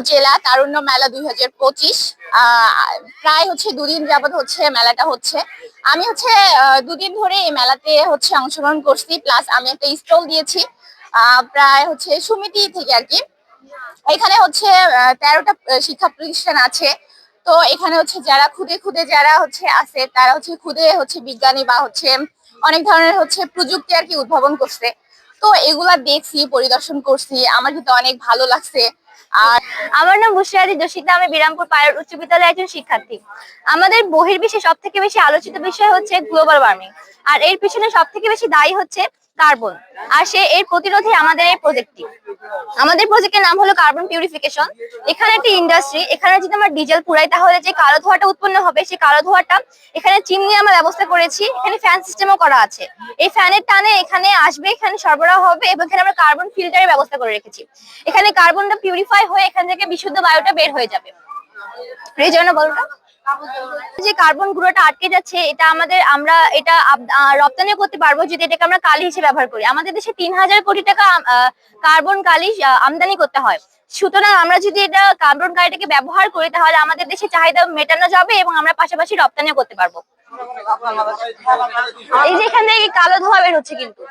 জেলা তারুণ্য মেলা 2025। প্রায় দুদিন যাবত মেলাটা হচ্ছে। আমি দুদিন ধরে এই মেলাতে অংশগ্রহণ করছি, প্লাস আমি একটা স্টল দিয়েছি প্রায় সমিতি থেকে আর কি। এখানে 13টা শিক্ষা প্রতিষ্ঠান আছে। তো এখানে যারা খুদে খুদে যারা আছে তারা খুদে বিজ্ঞানী বা অনেক ধরনের প্রযুক্তি আর কি উদ্ভাবন করছে। তো এগুলা দেখছি, পরিদর্শন করছি, আমার কিন্তু অনেক ভালো লাগছে। আর আমার নাম বুশরাদি জসিতা, আমি বিরামপুর পাইলট উচ্চ বিদ্যালয়ের একজন শিক্ষার্থী। আমাদের বহির্বিশ্বে সব থেকে বেশি আলোচিত বিষয় হচ্ছে গ্লোবাল ওয়ার্মিং, আর এর পিছনে সব থেকে বেশি দায়ী হচ্ছে কার্বন। আর এর প্রতিরোধে আমাদের এই প্রজেক্টটি। আমাদের প্রজেক্টের নাম হলো কার্বন পিউরিফিকেশন। এখানে একটি ইন্ডাস্ট্রি, এখানে যদি আমরা ডিজেল পুরাই তাহলে যে কালো ধোঁয়াটা উৎপন্ন হবে, সেই কালো ধোঁয়াটা এখানে চিমনি আমরা ব্যবস্থা করেছি। এখানে ফ্যান সিস্টেমও করা আছে। এই ফ্যানের টানে এখানে আসবে, এখানে সরবরাহ হবে, এবং এখানে আমরা কার্বন ফিল্টারের ব্যবস্থা করে রেখেছি। এখানে কার্বনটা পিউরিফাই হয়ে এখান থেকে বিশুদ্ধ বায়ুটা বের হয়ে যাবে। এই জন্য বলটা যে কার্বন গুঁড়োটা আটকে যাচ্ছে, আমরা এটা রপ্তানি করতে পারবো যদি এটাকে আমরা কালি হিসেবে ব্যবহার করি। আমাদের দেশে 3000 কোটি টাকা কার্বন কালি আমদানি করতে হয়। সুতরাং আমরা যদি এটা কার্বন কালিটাকে ব্যবহার করি তাহলে আমাদের দেশে চাহিদা মেটানো যাবে এবং আমরা পাশাপাশি রপ্তানিও করতে পারবো। এই যে এখান থেকে কালো ধোঁয়া বের হচ্ছে কিন্তু।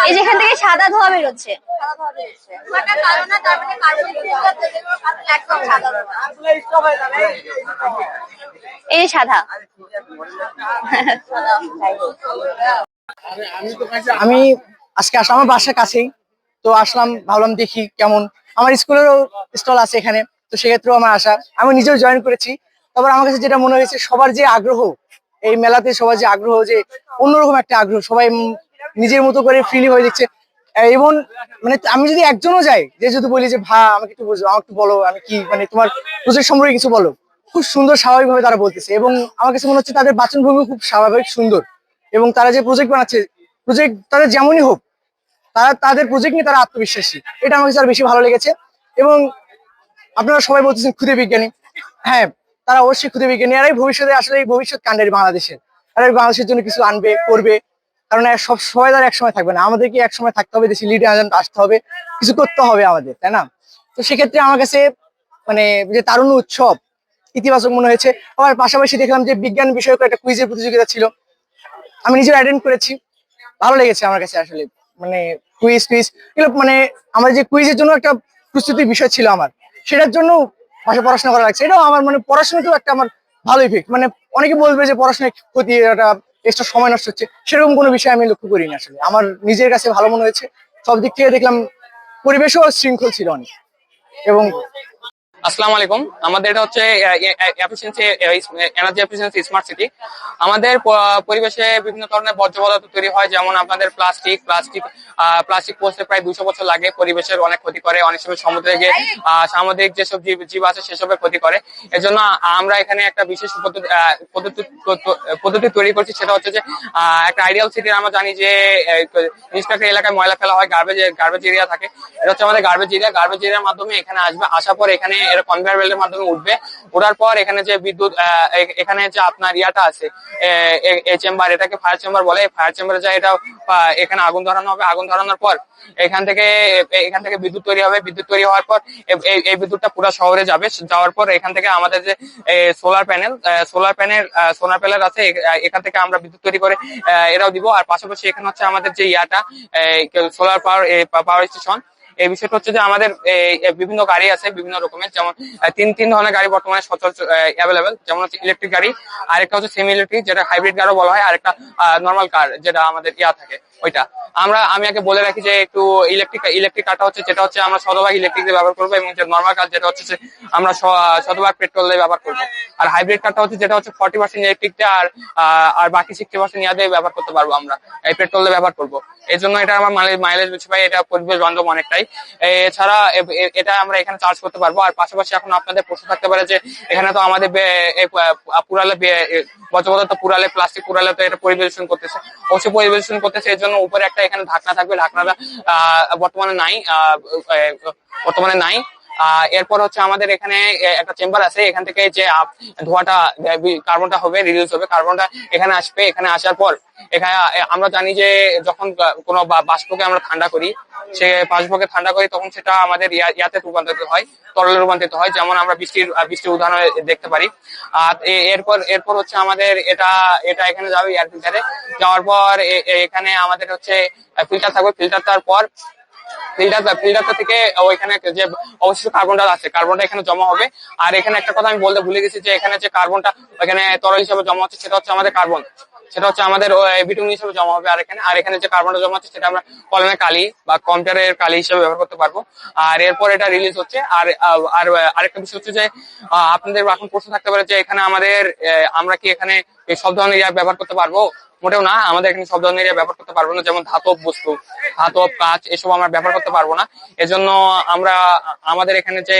এই যেখান থেকে সাদা ধোঁয়া বেরোচ্ছে, এই সাদা। আমি আজকে আসলাম আমার বাসার কাছেই, তো আসলাম, ভাবলাম দেখি কেমন। আমার স্কুলেরও স্টল আছে এখানে, তো সেক্ষেত্রেও আমার আসা। আমি নিজেও জয়েন করেছি। তারপর আমার কাছে যেটা মনে হয়েছে, সবার যে আগ্রহ এই মেলাতে, সবার যে আগ্রহ, যে অন্যরকম একটা আগ্রহ, সবাই নিজের মতো করে ফ্রিলি হয়ে দিচ্ছে। এবং মানে আমি যদি একজনও যাই, যে যদি বলি যে আমাকে একটু বুঝো, আমাকে একটু বলো, আমি কি তোমার প্রজেক্ট সম্পর্কে কিছু বলো, খুব সুন্দর স্বাভাবিকভাবে তারা বলতেছে। এবং আমার কাছে মনে হচ্ছে তাদের বাচনভঙ্গি খুব স্বাভাবিক, সুন্দর। এবং তারা যে প্রজেক্ট বানাচ্ছে, প্রজেক্ট তাদের যেমনই হোক, তাদের প্রজেক্ট নিয়ে তারা আত্মবিশ্বাসী। এটা আমার কাছে আরো বেশি ভালো লেগেছে। এবং আপনারা সবাই বলতেছেন ক্ষুদে বিজ্ঞানী, হ্যাঁ, তারা অবশ্যই ক্ষুদে বিজ্ঞানী। আর এই ভবিষ্যতে আসলে এই ভবিষ্যৎ কাণ্ডের বাংলাদেশের, আর বাংলাদেশের জন্য কিছু আনবে, করবে। কারণ সবাই তার একসময় থাকবে না, আমাদেরকে একসময় থাকতে হবে, দেশে লিডার আসতে হবে, কিছু করতে হবে আমাদের, তাই না? তো সেক্ষেত্রে আমার কাছে যে তারুণ্য উৎসব ইতিবাচক মনে হয়েছে। আবার পাশাপাশি দেখলাম যে বিজ্ঞান বিষয়ক একটা কুইজের প্রতিযোগিতা ছিল, আমি নিজে অ্যাটেন্ড করেছি, ভালো লেগেছে আমার কাছে। আসলে কুইজ এগুলো আমার যে কুইজের জন্য একটা প্রস্তুতির বিষয় ছিল আমার, সেটার জন্য পাশে পড়াশোনা করা লাগছে। এটাও আমার পড়াশোনাতেও একটা আমার ভালো ইফেক্ট। অনেকে বলবে যে পড়াশোনায় ক্ষতি, একটা এক্সট্রা সময় নষ্ট হচ্ছে, সেরকম কোনো বিষয় আমি লক্ষ্য করিনি। আসলে আমার নিজের কাছে ভালো মনে হয়েছে। সব দিক থেকে দেখলাম পরিবেশও শৃঙ্খল ছিল অনেক। এবং আসসালামু আলাইকুম। আমাদের এটা হচ্ছে এনার্জি এফিসিয়েন্সি স্মার্ট সিটি। আমাদের পরিবেশে বিভিন্ন ধরনের বর্জ্য পদার্থ তৈরি হয়, যেমন আপনাদের প্লাস্টিক পৌঁছতে প্রায় 200 বছর লাগে, পরিবেশের অনেক ক্ষতি করে। অনেক সময় সমুদ্রে গিয়ে সামুদ্রিক যেসব জীব আছে সেসবের ক্ষতি করে। এজন্য আমরা এখানে একটা বিশেষ পদ্ধতি তৈরি করছি। সেটা হচ্ছে যে একটা আইডিয়াল সিটির আমরা জানি যে নির্দিষ্ট একটা এলাকায় ময়লা ফেলা হয়, গার্বেজ এরিয়া থাকে। এটা হচ্ছে আমাদের গার্বেজ এরিয়ার মাধ্যমে এখানে আসবে, আসার পর এখানে এর কনভেয়ার বেল্টের মাধ্যমে উঠবে। ওঠার পর এখানে যে বিদ্যুৎ, এখানে যে আপনার ইয়াটা আছে, এই চেম্বার, এটাকে ফায়ার চেম্বার বলে। ফায়ার চেম্বারে যায় এটা, এখানে আগুন ধরানো হবে। আগুন ধরানোর পর এখান থেকে বিদ্যুৎ তৈরি হবে। বিদ্যুৎ তৈরি হওয়ার পর এই বিদ্যুৎটা পুরো শহরে যাবে। যাওয়ার পর এখান থেকে আমাদের যে সোলার প্যানেল আছে, এখান থেকে আমরা বিদ্যুৎ তৈরি করে এরাও দিব। আর পাশাপাশি এখানে হচ্ছে আমাদের যে ইয়াটা, সোলার পাওয়ার স্টেশন। এই বিষয়টা হচ্ছে যে আমাদের বিভিন্ন গাড়ি আছে বিভিন্ন রকমের, যেমন তিন ধরনের গাড়ি বর্তমানে সচরাচর অ্যাভেলেবেল। যেমন হচ্ছে ইলেকট্রিক গাড়ি, আরেকটা হচ্ছে সেমি ইলেকট্রিক, যেটা হাইব্রিড গাড়িও বলা হয়, আরেকটা নর্মাল কার, যেটা আমাদের থাকে ওইটা। আমি আগে বলে রাখি যে একটু ইলেকট্রিক কারটা হচ্ছে, যেটা হচ্ছে আমরা শতভাগ ইলেকট্রিক দিয়ে ব্যবহার করবো, এবং যে নর্মাল কার যেটা হচ্ছে আমরা শতভাগ পেট্রোল দিয়ে ব্যবহার করবো। আর হাইব্রিড কারটা হচ্ছে যেটা হচ্ছে 40% ইলেকট্রিকতে আর বাকি 60% ইয়াতে ব্যবহার করতে পারবো আমরা, এই পেট্রোল দিয়ে ব্যবহার করবো। এই জন্য এটা আমার মাইলেজ বেশি পাই, এটা পরিবেশ বান্ধব অনেকটাই। এছাড়া এটা আমরা এখানে চার্জ করতে পারবো। আর পাশাপাশি এখন আপনাদের প্রশ্ন থাকতে পারে যে এখানে তো আমাদের পুরালে বর্জ্য পদার্থ পুরালে, প্লাস্টিক পুরালে তো এটা পরিবেশন করতেছে, অবশ্যই পরিবেশন করতেছে। এর জন্য উপরে একটা এখানে ঢাকনা থাকবে, ঢাকনাটা বর্তমানে নাই। এরপর হচ্ছে আমাদের এখানে একটা চেম্বার আছে, এখান থেকে যে ধোঁয়াটা কার্বনটা হবে রিলিজ হবে, কার্বনটা এখানে আসবে। এখানে আসার পর এখানে আমরা জানি যে যখন কোনো বাষ্পকে আমরা ঠান্ডা করি, সে বাষ্পকে ঠান্ডা করি, তখন সেটা আমাদের ইয়াতে রূপান্তরিত হয়, তরলে রূপান্তরিত হয়, যেমন আমরা বৃষ্টির উদাহরণ দেখতে পারি। আর এরপর হচ্ছে আমাদের এটা এখানে যাবে এয়ার ফিল্টারে, যাওয়ার পর এখানে আমাদের হচ্ছে ফিল্টার থাকবে। ফিল্টারটার পর ফিল্টারটা থেকে ওইখানে যে অবশিষ্ট কার্বনটা আছে, কার্বনটা এখানে জমা হবে। আর এখানে একটা কথা আমি বলতে ভুলে গেছি যে এখানে যে কার্বনটা ওইখানে তরল হিসেবে জমা হচ্ছে, সেটা হচ্ছে আমাদের কার্বন, সেটা হচ্ছে আমাদের বিটুমিন হিসেবে জমা হবে। আর এখানে যে কার্বনটা জমা হচ্ছে সেটা আমরা কলমের কালি বা কম্পিউটারের কালি হিসেবে ব্যবহার করতে পারবো। আর এরপর এটা রিলিজ হচ্ছে। আর আরেকটা বিষয় হচ্ছে যে আপনাদের এখন প্রশ্ন থাকতে পারে যে এখানে আমরা কি এখানে সব ধরনের ইয়া ব্যবহার করতে পারবো? মোটেও না, আমাদের এখানে সব ধরনের ব্যবহার করতে পারবো না। যেমন ধাতব বস্তু, ধাতব কাঁচ, এসব আমরা ব্যবহার করতে পারবো না। এজন্য আমাদের এখানে যে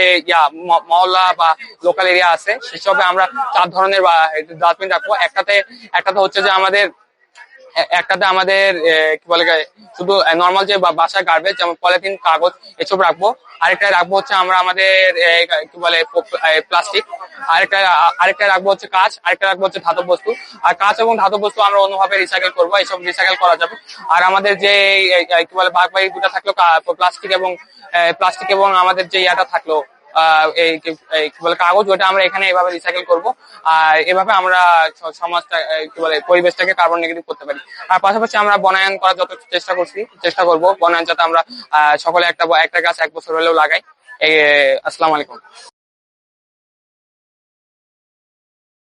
মহল্লা বা লোকাল এরিয়া আছে, সেসবে আমরা 4 ধরনের ডাস্টবিন রাখবো। একটাতে হচ্ছে যে একটাতে আমাদের কি বলে শুধু নর্মাল যে বাসায় গার্বেজ, যেমন পলিথিন, কাগজ, এসব রাখবো। আরেকটায় রাখবো হচ্ছে আমরা আমাদের কি বলে প্লাস্টিক। আরেকটা রাখবো হচ্ছে কাঁচ, আরেকটা রাখবো হচ্ছে ধাতব বস্তু। আর কাঁচ এবং ধাতব বস্তু আমরা অন্যভাবে রিসাইকেল করবো, এইসব রিসাইকেল করা যাবে। আর আমাদের যে কি বলে বাকি দুটা থাকলো প্লাস্টিক এবং আমাদের যে ইয়াটা থাকলো এই কি বলে কাগজ, ওটা আমরা এখানে এভাবে রিসাইকেল করবো। আর এভাবে আমরা সমাজটা কি বলে পরিবেশটাকে কার্বন নেগেটিভ করতে পারি। আর পাশাপাশি আমরা বনায়ন করার যত চেষ্টা করবো, বনায়ন যাতে আমরা সকলে একটা গাছ 1 বছর হলেও লাগাই। আসসালামু আলাইকুম।